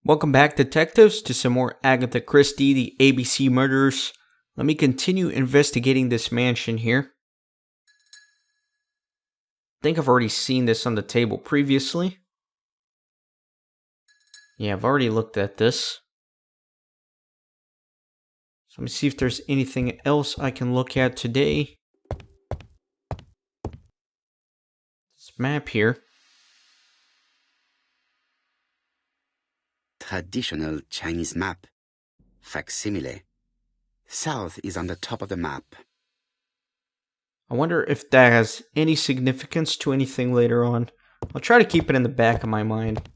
Welcome back, detectives, to some more Agatha Christie, the ABC murders. Let me continue investigating this mansion here. I think I've already seen this on the table previously. Yeah, I've already looked at this. So let me see if there's anything else I can look at today. This map here. Traditional Chinese map. Facsimile. South is on the top of the map. I wonder if that has any significance to anything later on. I'll try to keep it in the back of my mind.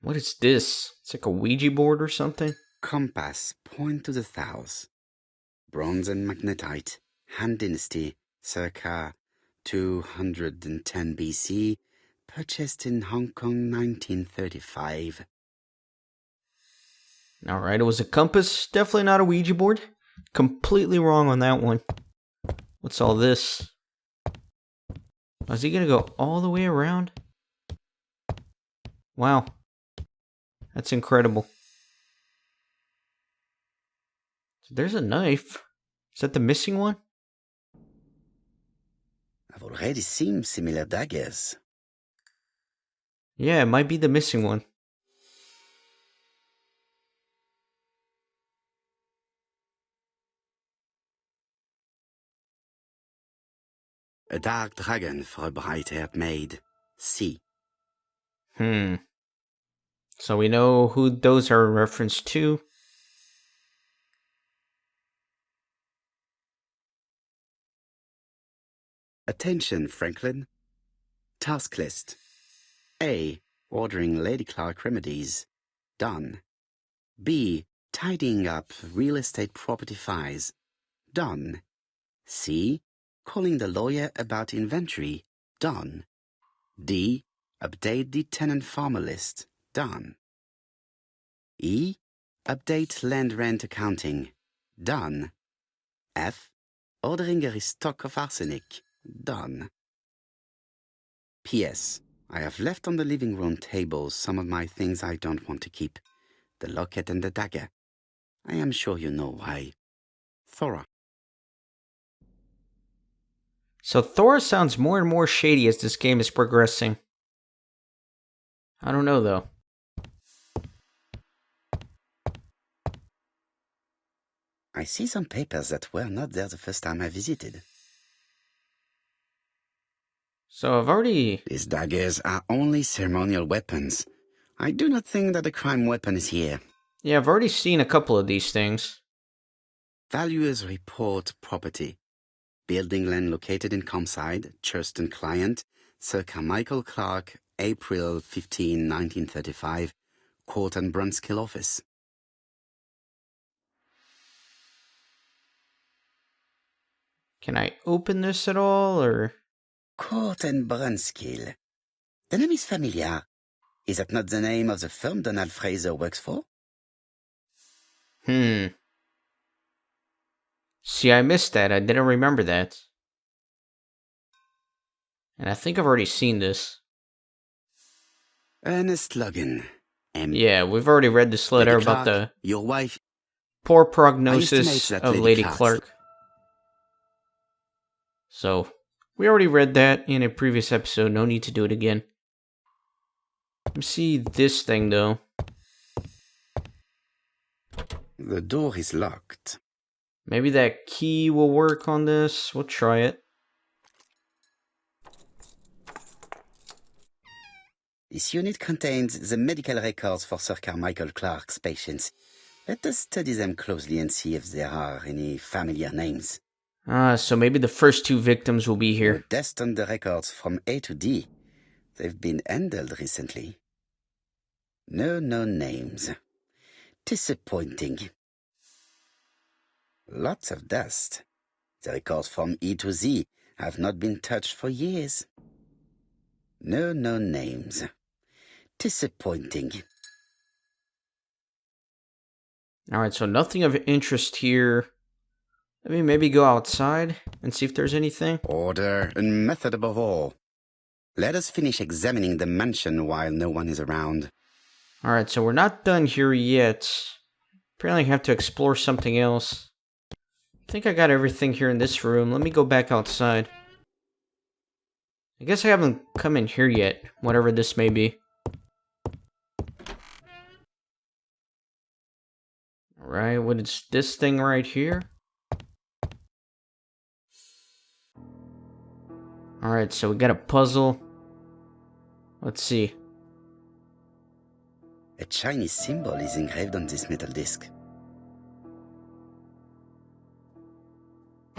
What is this? It's like a Ouija board or something? Compass point to the south. Bronze and magnetite. Han Dynasty, circa 210 BC. Purchased in Hong Kong 1935. Alright, it was a compass. Definitely not a Ouija board. Completely wrong on that one. What's all this? Is he gonna go all the way around? Wow. That's incredible. So there's a knife. Is that the missing one? I've already seen similar daggers. Yeah, it might be the missing one. A dark dragon for a bright-haired maid. C. So we know who those are in reference to. Attention, Franklin. Task list. A. Ordering Lady Clark remedies. Done. B. Tidying up real estate property files. Done. C. Calling the lawyer about inventory. Done. D. Update the tenant-farmer list. Done. E. Update land rent accounting. Done. F. Ordering a restock of arsenic. Done. P.S. I have left on the living room table some of my things I don't want to keep. The locket and the dagger. I am sure you know why. Thora. So Thor sounds more and more shady as this game is progressing. I don't know though. I see some papers that were not there the first time I visited. So I've already... These daggers are only ceremonial weapons. I do not think that the crime weapon is here. Yeah, I've already seen a couple of these things. Valuers report property. Building land located in Comside, Churston client, circa Michael Clark, April 15, 1935, Court and Brunskill office. Can I open this at all, or... Court and Brunskill. The name is familiar. Is that not the name of the firm Donald Fraser works for? See, I missed that. I didn't remember that. And I think I've already seen this. Ernest Logan. Yeah, we've already read this letter Lady about Clark, the your wife. poor I prognosis estimate that of Lady Lady Clark's- Clark. So, we already read that in a previous episode. No need to do it again. Let me see this thing, though. The door is locked. Maybe that key will work on this. We'll try it. This unit contains the medical records for Sir Carmichael Clark's patients. Let us study them closely and see if there are any familiar names. So maybe the first two victims will be No here. test on the records from A to D. They've been handled recently. No names. Disappointing. Lots of dust. The records from E to Z have not been touched for years. No names. Disappointing. Alright, so nothing of interest here. Let me maybe go outside and see if there's anything. Order and method above all. Let us finish examining the mansion while no one is around. Alright, so we're not done here yet. Apparently I have to explore something else. I think I got everything here in this room. Let me go back outside. I guess I haven't come in here yet, whatever this may be. Alright, what is this thing right here? Alright, so we got a puzzle. Let's see. A Chinese symbol is engraved on this metal disc.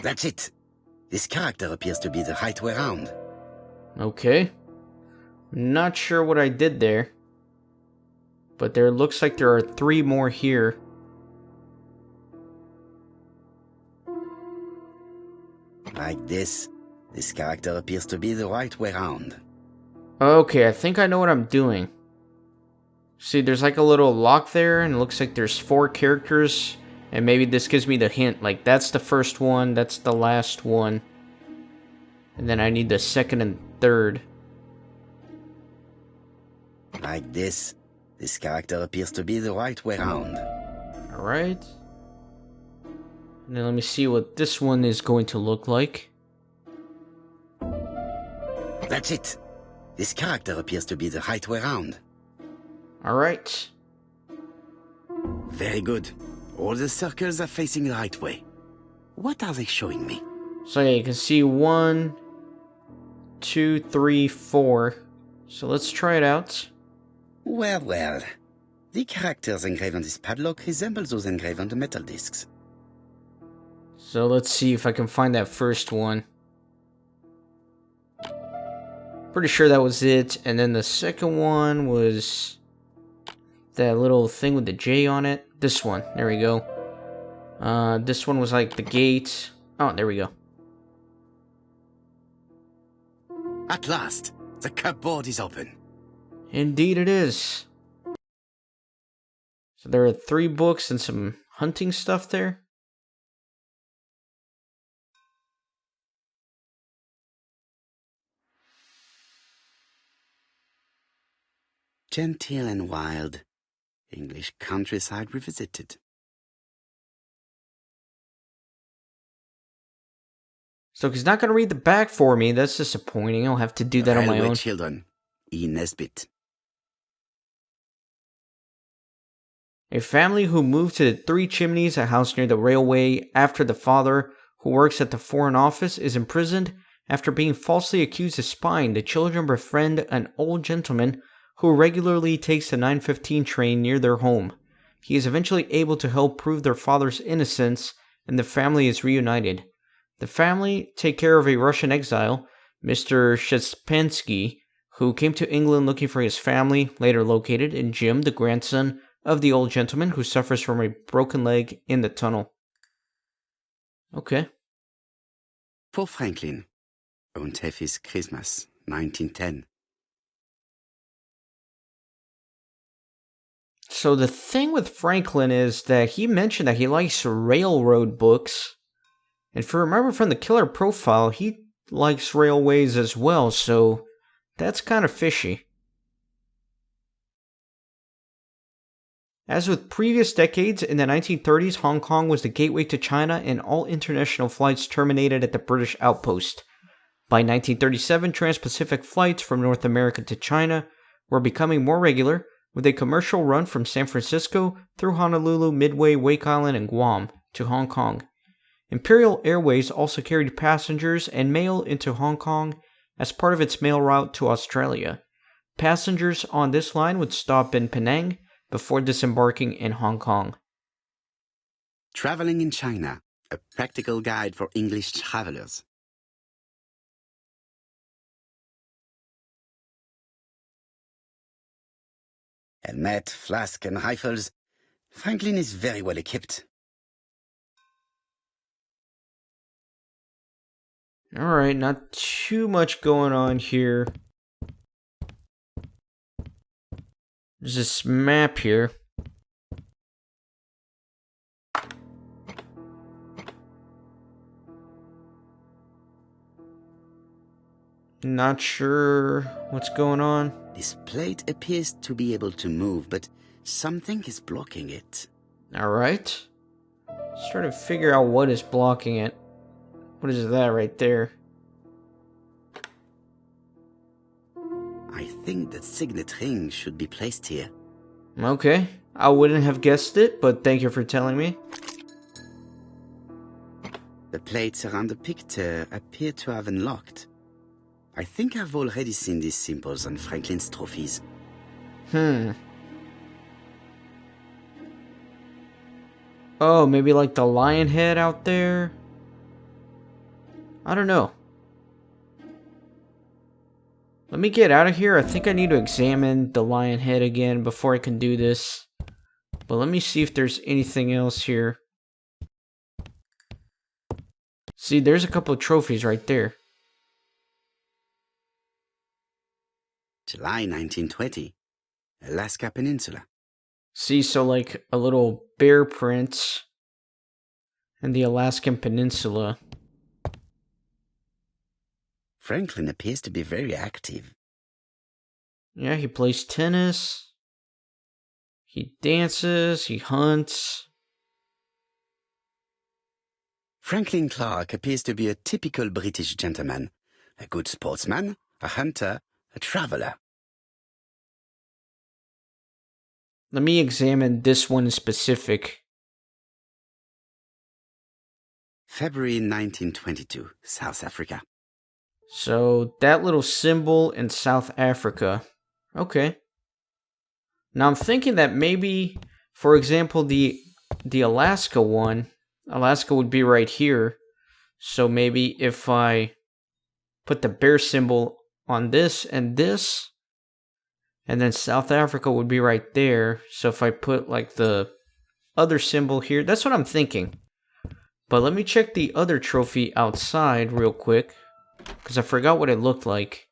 That's it. This character appears to be the right way around. Okay. Not sure what I did there. But there looks like there are 3 more here. Like this character appears to be the right way around. Okay, I think I know what I'm doing. See, there's like a little lock there, and it looks like there's 4 characters. And maybe this gives me the hint, like that's the first one, that's the last one. And then I need the second and third. Like this character appears to be the right way around. Alright. And then let me see what this one is going to look like. That's it. This character appears to be the right way around. Alright. Very good. All the circles are facing the right way. What are they showing me? So yeah, you can see 1, 2, 3, 4. So let's try it out. Well. The characters engraved on this padlock resemble those engraved on the metal discs. So let's see if I can find that first one. Pretty sure that was it. And then the second one was that little thing with the J on it. This one. There we go. This one was like the gate. Oh, there we go. At last, the cupboard is open. Indeed it is. So there are 3 books and some hunting stuff there. Genteel and wild. English countryside revisited. So he's not going to read the back for me. That's disappointing. I'll have to do that on my Railway own. Children. E. Nesbit. A family who moved to the Three Chimneys, a house near the railway, after the father, who works at the Foreign Office, is imprisoned after being falsely accused of spying. The children befriend an old gentleman who regularly takes the 9:15 train near their home. He is eventually able to help prove their father's innocence, and the family is reunited. The family take care of a Russian exile, Mr. Shespansky, who came to England looking for his family, later located in Jim, the grandson of the old gentleman who suffers from a broken leg in the tunnel. Okay. For Franklin. Und Heffy's Christmas, 1910. So the thing with Franklin is that he mentioned that he likes railroad books. And if you remember from the killer profile, he likes railways as well, so that's kind of fishy. As with previous decades, in the 1930s, Hong Kong was the gateway to China and all international flights terminated at the British outpost. By 1937, trans-Pacific flights from North America to China were becoming more regular, with a commercial run from San Francisco through Honolulu, Midway, Wake Island, and Guam to Hong Kong. Imperial Airways also carried passengers and mail into Hong Kong as part of its mail route to Australia. Passengers on this line would stop in Penang before disembarking in Hong Kong. Traveling in China, a practical guide for English travelers. Helmet, flask, and rifles. Franklin is very well equipped. Alright, not too much going on here. There's this map here. Not sure what's going on. This plate appears to be able to move, but something is blocking it. Alright. Let's try to figure out what is blocking it. What is that right there? I think that signet ring should be placed here. Okay. I wouldn't have guessed it, but thank you for telling me. The plates around the picture appear to have unlocked. I think I've already seen these symbols on Franklin's trophies. Oh, maybe like the lion head out there? I don't know. Let me get out of here. I think I need to examine the lion head again before I can do this. But let me see if there's anything else here. See, there's a couple of trophies right there. July 1920, Alaska Peninsula. See, so like a little bear print and the Alaskan Peninsula. Franklin appears to be very active. Yeah, he plays tennis. He dances. He hunts. Franklin Clark appears to be a typical British gentleman. A good sportsman, a hunter, a traveler. Let me examine this one in specific. February 1922, South Africa. So, that little symbol in South Africa. Okay. Now, I'm thinking that maybe, for example, the Alaska one, Alaska would be right here. So, maybe if I put the bear symbol on this, and then South Africa would be right there. So, if I put, like, the other symbol here, that's what I'm thinking. But let me check the other trophy outside real quick, because I forgot what it looked like.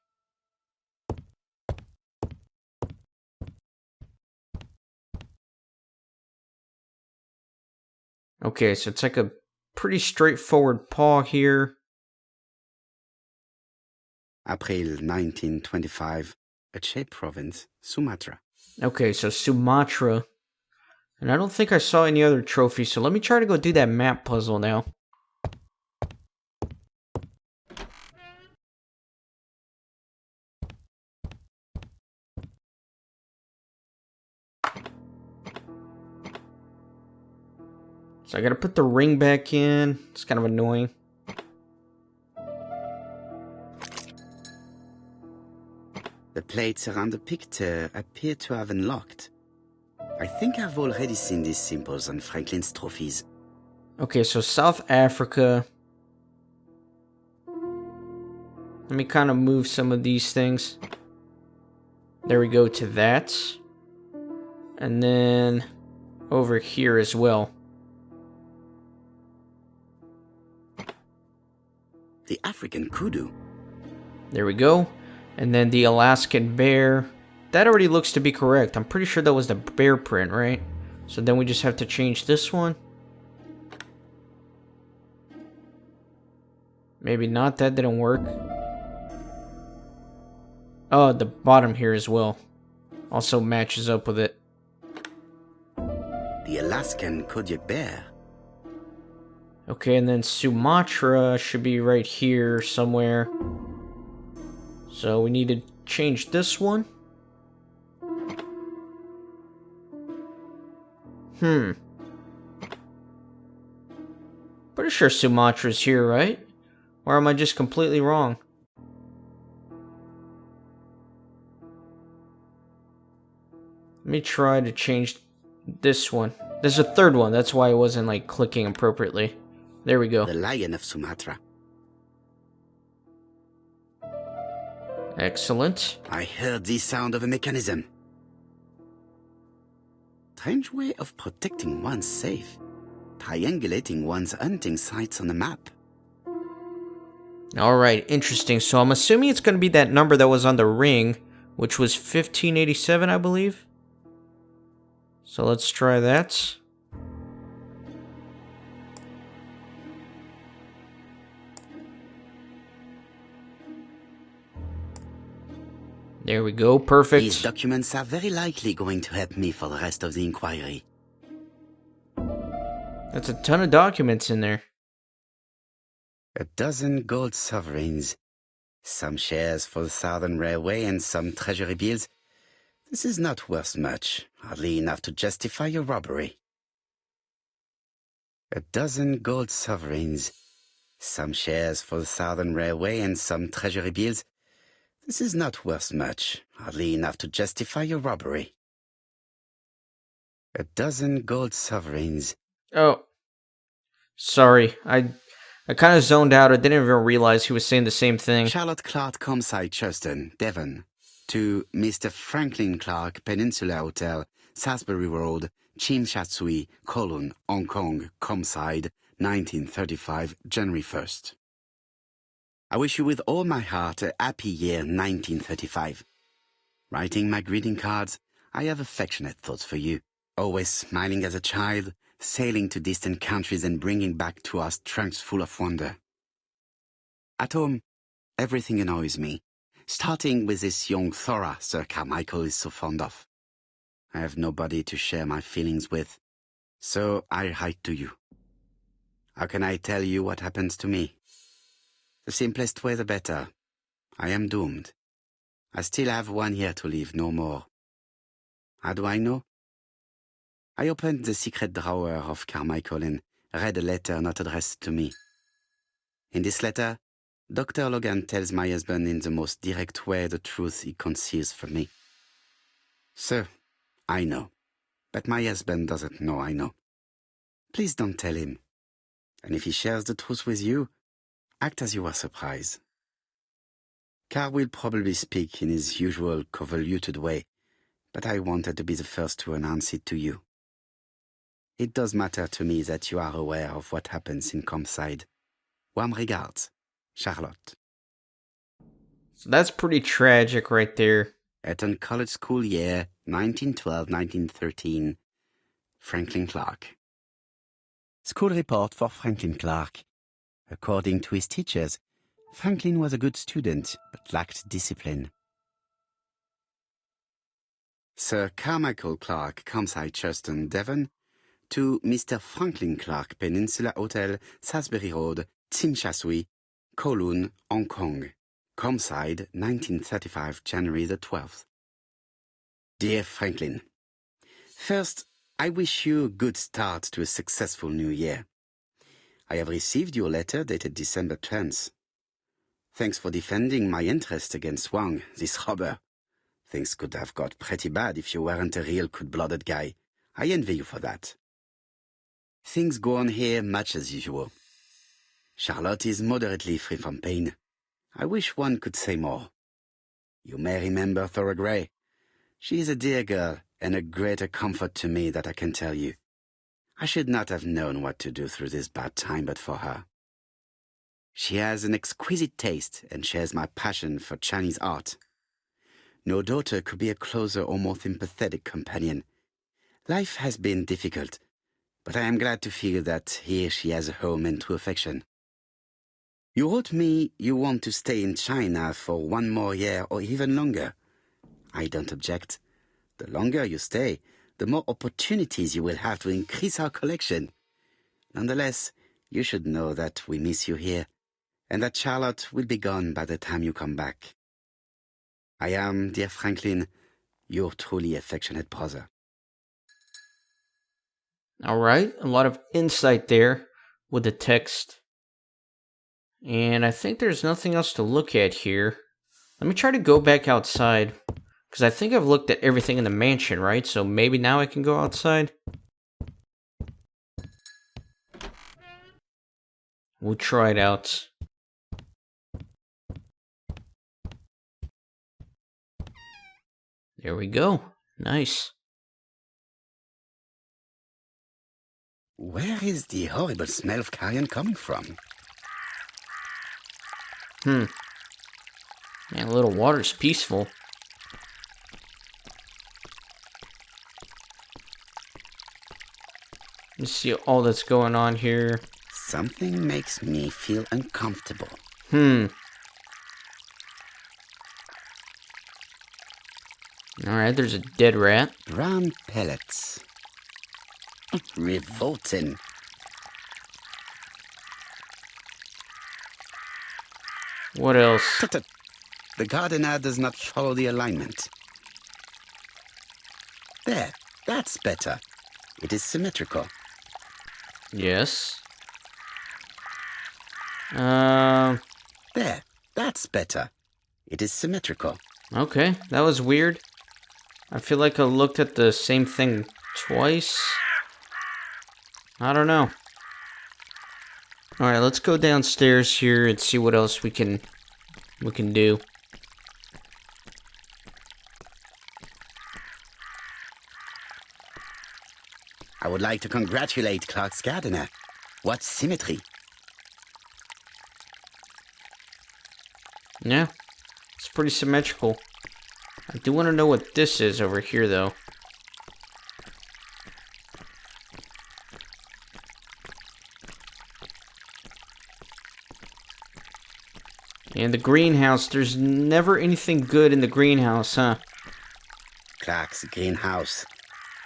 Okay, so it's like a pretty straightforward paw here. April 1925, Aceh Province, Sumatra. Okay, so Sumatra. And I don't think I saw any other trophies, so let me try to go do that map puzzle now. So I gotta put the ring back in. It's kind of annoying. The plates around the picture appear to have unlocked. I think I've already seen these symbols on Franklin's trophies. Okay, so South Africa. Let me kind of move some of these things. There we go to that. And then over here as well. The African kudu. There we go. And then the Alaskan bear. That already looks to be correct. I'm pretty sure that was the bear print, right? So then we just have to change this one. Maybe not. That didn't work. Oh, the bottom here as well. Also matches up with it. The Alaskan Kodiak bear. Okay, and then Sumatra should be right here somewhere. So we need to change this one. Pretty sure Sumatra's here, right? Or am I just completely wrong? Let me try to change this one. There's a third one, that's why it wasn't like clicking appropriately. There we go. The lion of Sumatra. Excellent. I heard the sound of a mechanism. Strange way of protecting one's safe. Triangulating one's hunting sites on a map. Alright, interesting. So I'm assuming it's going to be that number that was on the ring, which was 1587, I believe. So let's try that. There we go. Perfect. These documents are very likely going to help me for the rest of the inquiry. That's a ton of documents in there. 12 gold sovereigns. Some shares for the Southern Railway and some treasury bills. This is not worth much, hardly enough to justify your robbery. 12 gold sovereigns. Some shares for the Southern Railway and some treasury bills. This is not worth much, hardly enough to justify your robbery. 12 gold sovereigns. Oh. Sorry. I kind of zoned out. I didn't even realize he was saying the same thing. Charlotte Clark, Comside, Churston, Devon. To Mr. Franklin Clark, Peninsula Hotel, Salisbury Road, Chim Sha Tsui, Kowloon, Hong Kong, Comside, 1935, January 1st. I wish you with all my heart a happy year 1935. Writing my greeting cards, I have affectionate thoughts for you. Always smiling as a child, sailing to distant countries and bringing back to us trunks full of wonder. At home, everything annoys me, starting with this young Thora Sir Carmichael is so fond of. I have nobody to share my feelings with, so I write to you. How can I tell you what happens to me? The simplest way the better. I am doomed. I still have 1 year to live, no more. How do I know? I opened the secret drawer of Carmichael and read a letter not addressed to me. In this letter, Dr. Logan tells my husband in the most direct way the truth he conceals from me. Sir, I know, but my husband doesn't know I know. Please don't tell him. And if he shares the truth with you, act as you are surprised. Carr will probably speak in his usual convoluted way, but I wanted to be the first to announce it to you. It does matter to me that you are aware of what happens in Comside. Warm regards, Charlotte. So that's pretty tragic right there. Eton College School Year, 1912-1913. Franklin Clark. School report for Franklin Clark. According to his teachers, Franklin was a good student, but lacked discipline. Sir Carmichael Clark, Comside, Churston, Devon. To Mr. Franklin Clark, Peninsula Hotel, Salisbury Road, Tsim Sha Tsui, Kowloon, Hong Kong. Comside, 1935, January the 12th. Dear Franklin, first, I wish you a good start to a successful new year. I have received your letter dated December 10th. Thanks for defending my interest against Wang, this robber. Things could have got pretty bad if you weren't a real cold-blooded guy. I envy you for that. Things go on here much as usual. Charlotte is moderately free from pain. I wish one could say more. You may remember Thora Gray. She is a dear girl and a greater comfort to me that I can tell you. I should not have known what to do through this bad time but for her. She has an exquisite taste and shares my passion for Chinese art. No daughter could be a closer or more sympathetic companion. Life has been difficult, but I am glad to feel that here she has a home and true affection. You wrote me you want to stay in China for 1 more year or even longer. I don't object. The longer you stay, the more opportunities you will have to increase our collection. Nonetheless, you should know that we miss you here, and that Charlotte will be gone by the time you come back. I am, dear Franklin, your truly affectionate brother. All right, a lot of insight there with the text. And I think there's nothing else to look at here. Let me try to go back outside, because I think I've looked at everything in the mansion, right? So maybe now I can go outside. We'll try it out. There we go. Nice. Where is the horrible smell of carrion coming from? Man, a little water's peaceful. Let's see all that's going on here. Something makes me feel uncomfortable. Alright, there's a dead rat. Brown pellets. Revolting. What else? Tut-tut. The gardener does not follow the alignment. There, that's better. It is symmetrical. Yes. There, that's better. It is symmetrical. Okay, that was weird. I feel like I looked at the same thing twice. I don't know. Alright, let's go downstairs here and see what else we can do. I would like to congratulate Clark's gardener. What symmetry. Yeah, it's pretty symmetrical. I do want to know what this is over here, though. And the greenhouse, there's never anything good in the greenhouse, huh? Clark's greenhouse.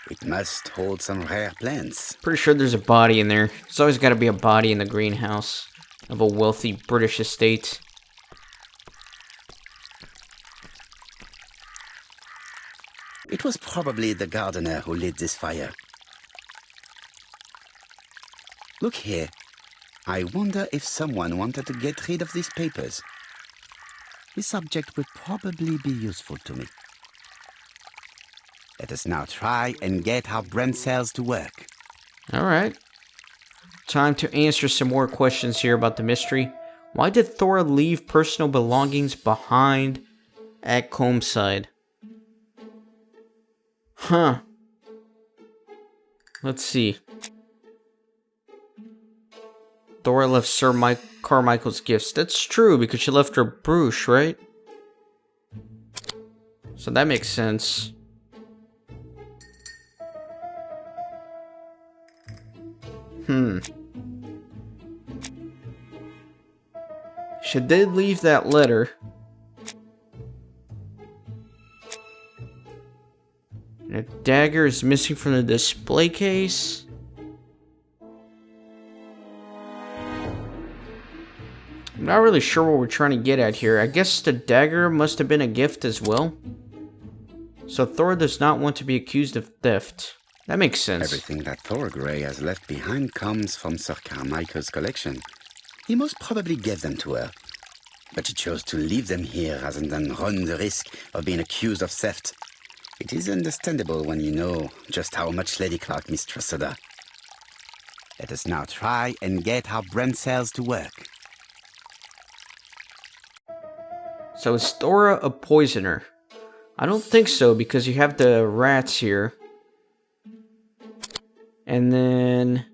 It must hold some rare plants. Pretty sure there's a body in there. There's always got to be a body in the greenhouse of a wealthy British estate. It was probably the gardener who lit this fire. Look here. I wonder if someone wanted to get rid of these papers. This subject would probably be useful to me. Let us now try and get our brain cells to work. Alright. Time to answer some more questions here about the mystery. Why did Thora leave personal belongings behind at Combside? Huh. Let's see. Thora left Sir Carmichael's gifts. That's true, because she left her brooch, right? So that makes sense. She did leave that letter. And a dagger is missing from the display case. I'm not really sure what we're trying to get at here. I guess the dagger must have been a gift as well. So Thora does not want to be accused of theft. That makes sense. Everything that Thorgray has left behind comes from Sir Carmichael's collection. He most probably gave them to her. But she chose to leave them here rather than run the risk of being accused of theft. It is understandable when you know just how much Lady Clark mistrusted her. Let us now try and get our brain cells to work. So is Thora a poisoner? I don't think so, because you have the rats here. And then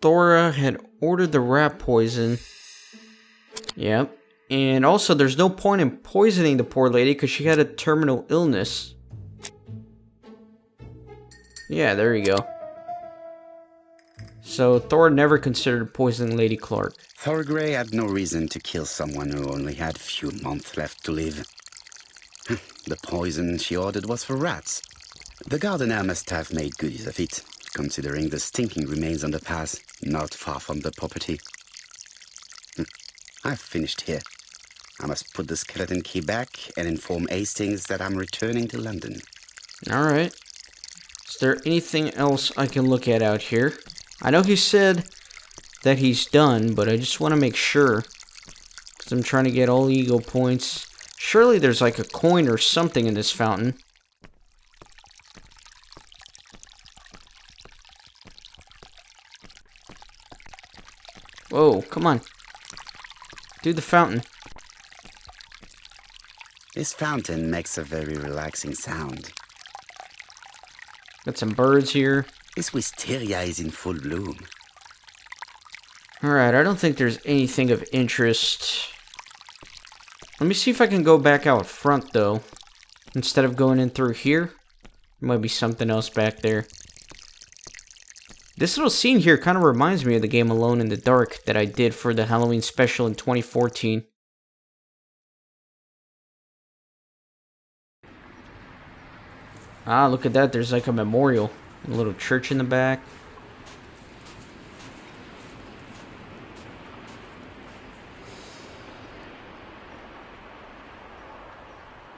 Thora had ordered the rat poison. Yep. And also, there's no point in poisoning the poor lady because she had a terminal illness. Yeah, there you go. So Thora never considered poisoning Lady Clark. Thorgray had no reason to kill someone who only had a few months left to live. The poison she ordered was for rats. The gardener must have made good use of it, considering the stinking remains on the path, not far from the property. I've finished here. I must put the skeleton key back and inform Hastings that I'm returning to London. Alright. Is there anything else I can look at out here? I know he said that he's done, but I just want to make sure. Because I'm trying to get all ego points. Surely there's like a coin or something in this fountain. Whoa, come on. Do the fountain. This fountain makes a very relaxing sound. Got some birds here. This wisteria is in full bloom. Alright, I don't think there's anything of interest. Let me see if I can go back out front, though. Instead of going in through here. There might be something else back there. This little scene here kind of reminds me of the game Alone in the Dark that I did for the Halloween special in 2014. Ah, look at that. There's like a memorial. A little church in the back.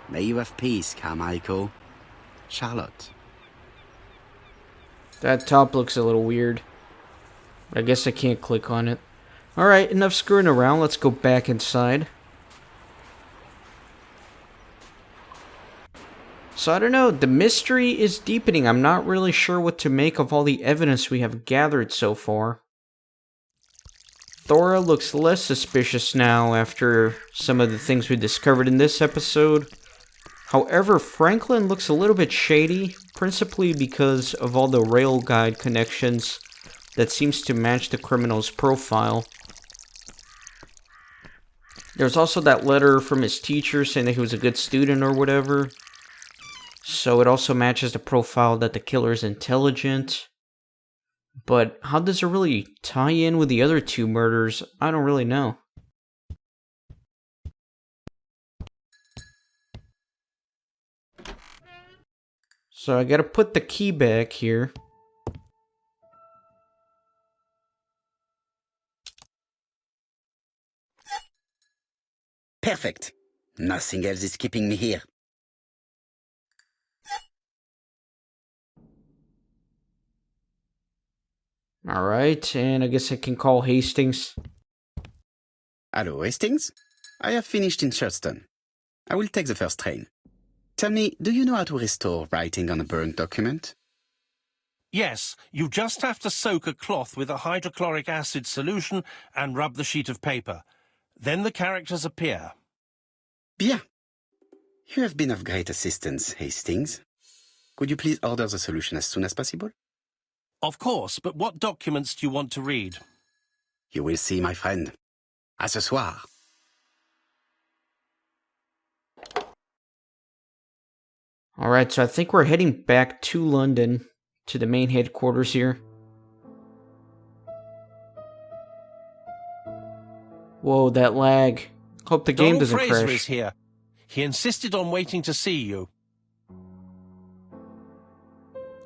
May you have peace, Carmichael. Charlotte. That top looks a little weird. I guess I can't click on it. Alright, enough screwing around. Let's go back inside. So I don't know, the mystery is deepening. I'm not really sure what to make of all the evidence we have gathered so far. Thora looks less suspicious now after some of the things we discovered in this episode. However, Franklin looks a little bit shady, principally because of all the rail guide connections that seems to match the criminal's profile. There's also that letter from his teacher saying that he was a good student or whatever. So it also matches the profile that the killer is intelligent. But how does it really tie in with the other two murders? I don't really know. So I gotta put the key back here. Perfect. Nothing else is keeping me here. Alright, and I guess I can call Hastings. Hello, Hastings. I have finished in Charleston. I will take the first train. Tell me, do you know how to restore writing on a burned document? Yes, you just have to soak a cloth with a hydrochloric acid solution and rub the sheet of paper. Then the characters appear. Bien. You have been of great assistance, Hastings. Could you please order the solution as soon as possible? Of course, but what documents do you want to read? You will see, my friend. À ce soir. Alright, so I think we're heading back to London, to the main headquarters here. Whoa, that lag. Hope the game doesn't Donald Fraser crash. is here. He insisted on waiting to see you.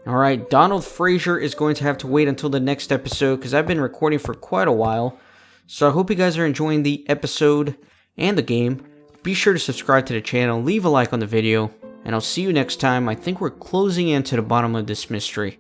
Alright, Donald Fraser is going to have to wait until the next episode because I've been recording for quite a while. So I hope you guys are enjoying the episode and the game. Be sure to subscribe to the channel, leave a like on the video, and I'll see you next time. I think we're closing in to the bottom of this mystery.